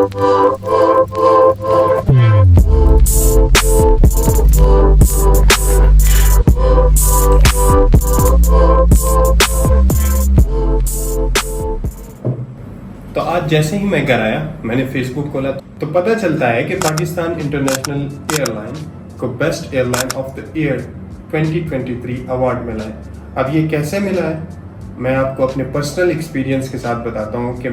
तो आज जैसे ही मैं घर आया, मैंने फेसबुक खोला तो पता चलता है कि पाकिस्तान इंटरनेशनल एयरलाइन को best airline of the year 2023 award मिला है। अब ये कैसे मिला है, मैं आपको अपने पर्सनल एक्सपीरियंस के साथ बताता हूँ कि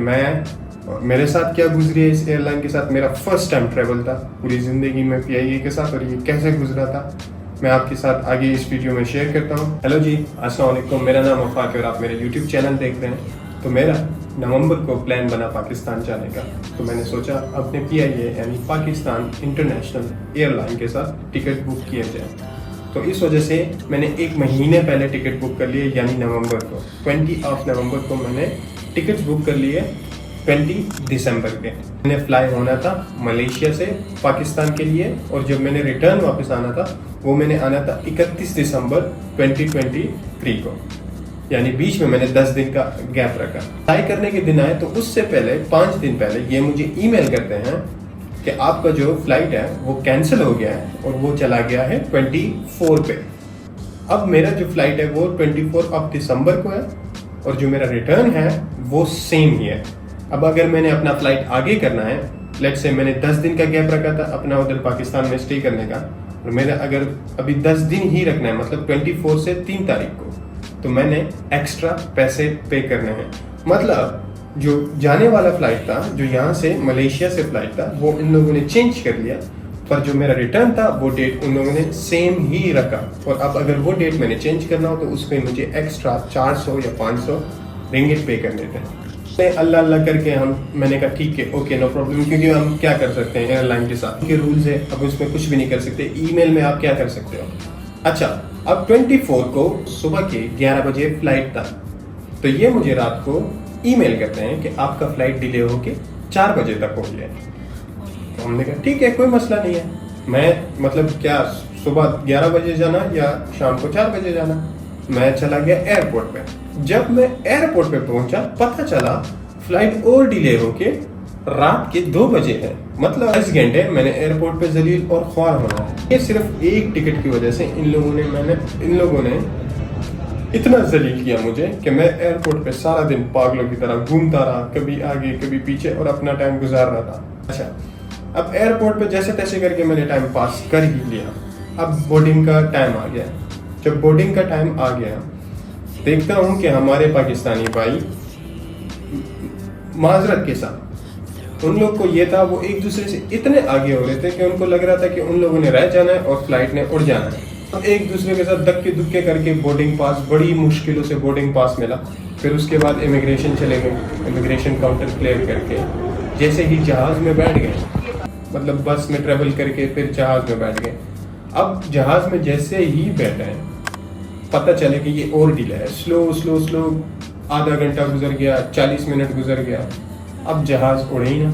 मेरे साथ क्या गुजरी है इस एयरलाइन के साथ। मेरा फर्स्ट टाइम ट्रेवल था पूरी ज़िंदगी में PIA के साथ, और ये कैसे गुजरा था मैं आपके साथ आगे इस वीडियो में शेयर करता हूँ। हेलो जी, अस्सलाम वालेकुम, मेरा नाम वफाक है और आप मेरे यूट्यूब चैनल देख रहे हैं। तो मेरा नवंबर को प्लान बना पाकिस्तान जाने का, तो मैंने सोचा अपने PIA यानी पाकिस्तान इंटरनेशनल एयरलाइन के साथ टिकट बुक किया जाए। तो इस वजह से मैंने एक महीने पहले टिकट बुक कर लिए, यानी नवंबर को 20 नवंबर को मैंने टिकट्स बुक कर लिए 20 दिसंबर के। मैंने फ्लाई होना था मलेशिया से पाकिस्तान के लिए, और जब मैंने रिटर्न वापस आना था वो मैंने आना था 31 दिसंबर 2023 को, यानी बीच में मैंने 10 दिन का गैप रखा। फ्लाई करने के दिन आए तो उससे पहले 5 दिन पहले ये मुझे ईमेल करते हैं कि आपका जो फ्लाइट है वो कैंसिल हो गया है और वो चला गया है 24 पे। अब मेरा जो फ्लाइट है वो 24 दिसंबर को है, और जो मेरा रिटर्न है वो सेम ही है। अब अगर मैंने अपना फ्लाइट आगे करना है, लेट्स से मैंने 10 दिन का गैप रखा था अपना उधर पाकिस्तान में स्टे करने का, और मेरा अगर अभी 10 दिन ही रखना है, मतलब 24 से 3 तारीख को, तो मैंने एक्स्ट्रा पैसे पे करने हैं। मतलब जो जाने वाला फ्लाइट था, जो यहाँ से मलेशिया से फ्लाइट था, वो इन लोगों ने चेंज कर लिया, पर जो मेरा रिटर्न था वो डेट उन लोगों ने सेम ही रखा। और अब अगर वो डेट मैंने चेंज करना हो तो उस पर मुझे एक्स्ट्रा 400 या 500 रिंगिट पे करने थे। अल्लाह अल्लाह करके मैंने कहा ठीक है, ओके, नो प्रॉब्लम, क्योंकि हम क्या कर सकते हैं, एयरलाइन के साथ के रूल्स है, अब उसमें कुछ भी नहीं कर सकते। ईमेल में आप क्या कर सकते हो। अच्छा, अब 24 को सुबह के 11 बजे फ्लाइट था, तो ये मुझे रात को ईमेल करते हैं कि आपका फ्लाइट डिले होके 4 बजे तक हो गया। तो हमने कहा ठीक है, कोई मसला नहीं है। मैं मतलब क्या सुबह 11 बजे जाना या शाम को 4 बजे जाना। मैं चला गया एयरपोर्ट पे। जब मैं एयरपोर्ट पे पहुंचा, पता चला फ्लाइट और डिले होके रात के 2 बजे है। मतलब 10 घंटे मैंने एयरपोर्ट पे जलील और ख्वार होना है। ये सिर्फ एक टिकट की वजह से इन लोगों ने इतना जलील किया मुझे कि मैं एयरपोर्ट पे सारा दिन पागलों की तरह घूमता रहा, कभी आगे कभी पीछे, और अपना टाइम गुजार रहा था। अच्छा, अब एयरपोर्ट पे जैसे तैसे करके मैंने टाइम पास कर ही लिया। अब बोर्डिंग का टाइम आ गया। जब बोर्डिंग का टाइम आ गया, देखता हूँ कि हमारे पाकिस्तानी भाई माजरत के साथ, उन लोग को ये था, वो एक दूसरे से इतने आगे हो रहे थे कि उनको लग रहा था कि उन लोगों ने रह जाना है और फ्लाइट ने उड़ जाना है। अब एक दूसरे के साथ धक्के दुक्के करके बोर्डिंग पास, बड़ी मुश्किलों से बोर्डिंग पास मिला। फिर उसके बाद इमिग्रेशन चले गए, इमिग्रेशन काउंटर क्लियर करके जैसे ही जहाज में बैठ गए, मतलब बस में ट्रेवल करके फिर जहाज में बैठ गए। अब जहाज में जैसे ही बैठे पता चले कि ये और डिले है, स्लो आधा घंटा गुजर गया, 40 मिनट गुजर गया, अब जहाज उड़े ही ना।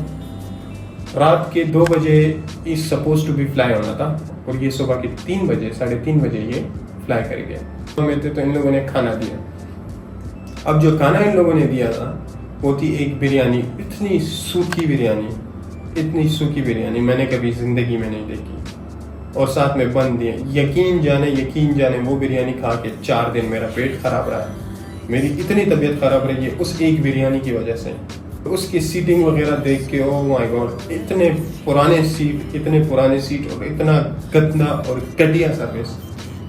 रात के 2 बजे is suppose to be fly होना था, और ये सुबह के 3 बजे 3:30 बजे ये फ्लाई कर गया। तो इन लोगों ने खाना दिया। अब जो खाना इन लोगों ने दिया था वो थी एक बिरयानी, इतनी सूखी बिरयानी मैंने कभी जिंदगी में नहीं देखी, और साथ में बन दिए। यकीन जाने वो बिरयानी खा के 4 दिन मेरा पेट खराब रहा। मेरी इतनी तबीयत खराब रही है उस एक बिरयानी की वजह से। उसकी सीटिंग वगैरह देख के, ओह माय गॉड, इतने पुराने सीट और इतना गंदा और घटिया सर्विस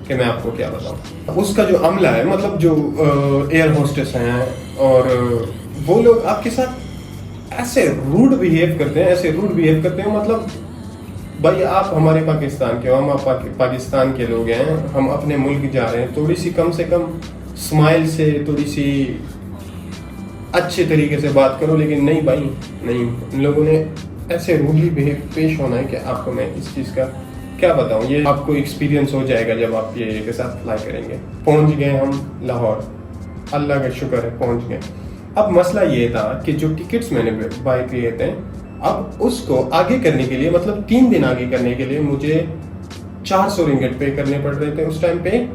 कि मैं आपको क्या बताऊं। उसका जो अमला है, मतलब जो एयर होस्टेस हैं, और वो लोग आपके साथ ऐसे रूड बिहेव करते हैं, मतलब भाई आप हमारे पाकिस्तान के हो, हम पाकिस्तान के लोग हैं, हम अपने मुल्क जा रहे हैं, थोड़ी सी कम से कम स्माइल से, थोड़ी सी अच्छे तरीके से बात करो। लेकिन नहीं भाई, नहीं, इन लोगों ने ऐसे रूडली पेश होना है कि आपको मैं इस चीज़ का क्या बताऊं। ये आपको एक्सपीरियंस हो जाएगा जब आप ये के साथ फ्लाई करेंगे। पहुंच गए हम लाहौर, अल्लाह का शुक्र है पहुंच गए। अब मसला ये था कि जो टिकट्स मैंने बाय किए थे, अब उसको आगे करने के लिए, मतलब 3 दिन आगे करने के लिए मुझे 400 रिंगिट पे करने पड़ रहे थे उस टाइम पे,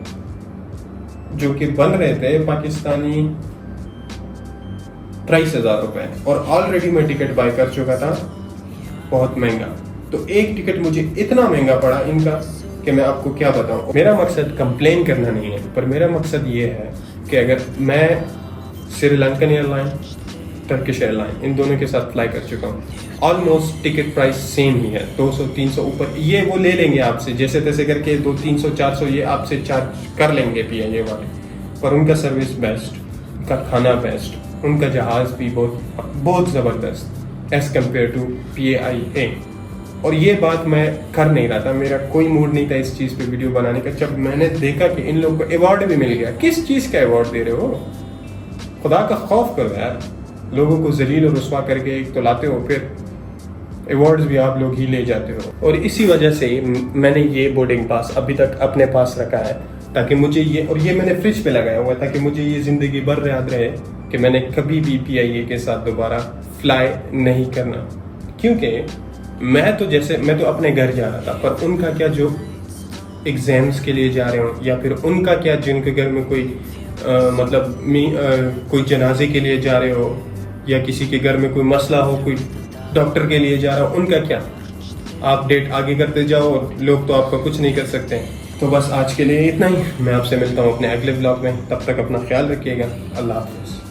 जो कि बन रहे थे पाकिस्तानी 23,000 रुपए। और ऑलरेडी मैं टिकट बाय कर चुका था बहुत महंगा। तो एक टिकट मुझे इतना महंगा पड़ा इनका कि मैं आपको क्या बताऊं। मेरा मकसद कंप्लेन करना नहीं है, पर मेरा मकसद ये है कि अगर मैं श्रीलंकन एयरलाइन, टर्किश एयरलाइन, इन दोनों के साथ फ्लाई कर चुका हूँ, ऑलमोस्ट टिकट प्राइस सेम ही है, 200-300 ऊपर ये वो ले लेंगे आपसे जैसे तैसे करके, 200-300-400 ये आपसे चार्ज कर लेंगे PIA वाले, पर उनका सर्विस बेस्ट, उनका खाना बेस्ट, उनका जहाज भी बहुत बहुत ज़बरदस्त एज कम्पेयर टू PIA। और ये बात मैं कर नहीं रहा था, मेरा कोई मूड नहीं था इस चीज़ पे वीडियो बनाने का। जब मैंने देखा कि इन लोगों को अवार्ड भी मिल गया, किस चीज़ का अवार्ड दे रहे हो, खुदा का खौफ करो यार, लोगों को जलील और रुस्वा करके एक तो लाते हो, फिर अवार्ड्स भी आप लोग ही ले जाते हो। और इसी वजह से मैंने ये बोर्डिंग पास अभी तक अपने पास रखा है, ताकि मुझे ये मैंने फ्रिज पे लगाया हुआ है, ताकि मुझे ये ज़िंदगी भर याद रहे कि मैंने कभी भी PIA के साथ दोबारा फ्लाई नहीं करना। क्योंकि मैं तो अपने घर जा रहा था, पर उनका क्या जो एग्जाम्स के लिए जा रहे हो, या फिर उनका क्या जिनके घर में कोई कोई जनाजे के लिए जा रहे हो, या किसी के घर में कोई मसला हो, कोई डॉक्टर के लिए जा रहा हो, उनका क्या, आप डेट आगे करते जाओ, लोग तो आपका कुछ नहीं कर सकते। तो बस आज के लिए इतना ही, मैं आपसे मिलता हूँ अपने अगले ब्लॉग में, तब तक अपना ख्याल रखिएगा। अल्लाह हाफ़िज़।